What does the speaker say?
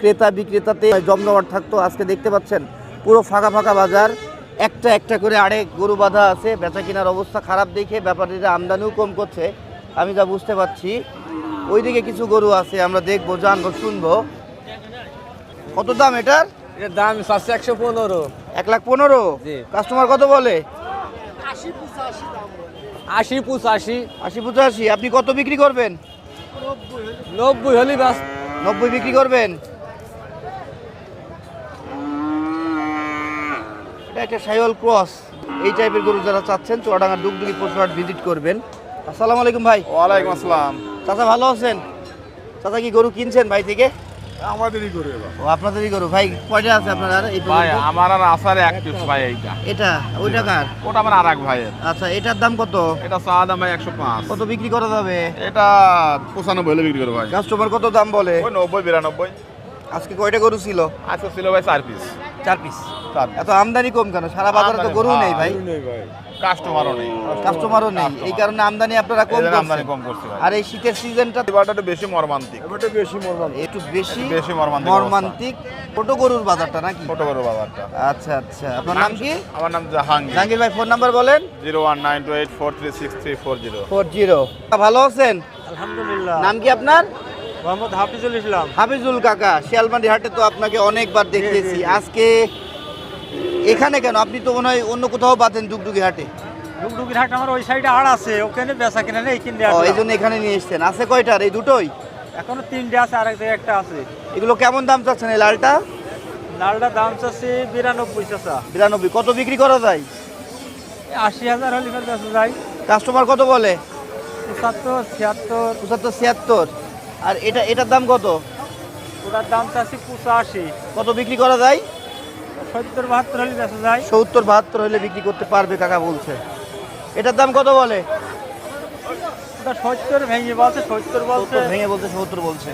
ক্রেতা বিক্রেতাতে জমজমাট থাকতো, আজকে দেখতে পাচ্ছেন পুরো ফাঁকা ফাঁকা বাজার। একটা একটা করে আরেক গরু বাঁধা আছে। বেচা কেনার অবস্থা খারাপ দেখে ব্যাপারীরা আমদানিও কম করছে, আমি যা বুঝতে পারছি। ওইদিকে কিছু গরু আছে, আমরা দেখবো, জানবো, শুনবো। কত দাম এটার? এর দাম 115। 1,15,000। জি। কাস্টমার কত বলে? 80-85। 80-85। আপনি কত বিক্রি করবেন? 90 হলি বাস। 90 বিক্রি করবেন। এটা একটা শাহিওয়াল ক্রস। এই টাইপের গরু যারা চাচ্ছেন চুয়াডাঙ্গার ডুগডুগি পশুহাট ভিজিট করবেন। আসসালামু আলাইকুম ভাই। ওয়ালাইকুম আসসালাম। চাচা ভালো আছেন? চাচা কি গরু কিনছেন ভাই থেকে? আমাদেরই করে এবার। ও আপনাদেরই গরু। ভাই কয়টা আছে আপনার আর এই ভাই পর্যন্ত? আমার আর আসারে এক পিস ভাই এইটা। এটা ওইটা কার? ওটা আমার আরেক ভাইয়ের। আচ্ছা, এটার দাম কত? এটা চা দাম ভাই 105। কত বিক্রি করা যাবে? এটা 95 হলে বিক্রি করে ভাই। কাস্টমার কত দাম বলে? ওই 90-92। আজকে কয়টা গরু ছিল? আজকে ছিল ভাই 4 পিস। 4 পিস। 4 এত আমদানি কম কেন? সারা বাজারে তো গরু নেই ভাই, কাস্টমারও নেই। কাস্টমারও নেই, এই কারণে আমদানি আপনারা কম এদের আমদানি করছেন। কম করছে ভাই। আর এই শীতের সিজনটা এবারটা একটু বেশি মর্মান্তিক। একটু বেশি বেশি মর্মান্তিক মর্মান্তিক। ছোট গরুর বাজারটা নাকি? ছোট বড় বাজারটা। আচ্ছা আচ্ছা, আপনার নাম কি? আমার নাম জাহাঙ্গীর। জাহাঙ্গীর ভাই, ফোন নাম্বার বলেন। 01928436340। 40। ভালো আছেন? আলহামদুলিল্লাহ। নাম কি আপনার? মোহাম্মদ হাফিজুল ইসলাম। হাফিজুল কাকা। শিয়ালমারি হাটে তো আপনাকে অনেকবার দেখতেছি, আজকে এখানে কেন? আপনি তো মনে হয় অন্য কোথাও বাঁধেন ডুগডুগি হাটে। ডুগডুগির হাট আমার ওই সাইডে আড় আছে, ওখানে বেচা কিনা নেই, কিনতে ও, এই জন্য এখানে নিয়ে এসছেন। আছে কয়টার? এই দুটোই? এখনো 3টে আছে, আরেক জায়গায় একটা আছে। এগুলো কেমন দাম চাচ্ছেন? এই লালটা লালটা দাম চাচ্ছে 92 চাচা। 92। কত বিক্রি করা যায়? 80,000 হলে বেচা যায়। কাস্টমার কত বলে? 75, 76। 75, 76। আর এটার দাম কত? ওটার দাম চাচ্ছে 85। কত বিক্রি করা যায়? 70-72 হলে বেচা যায়। 70-72 হলে বিক্রি করতে পারবে কাকা বলছে। এটার দাম কত বলে? ওটা 70 ভেঙে বলছে, 70 বলছে। 70 ভেঙে বলছে, 70 বলছে।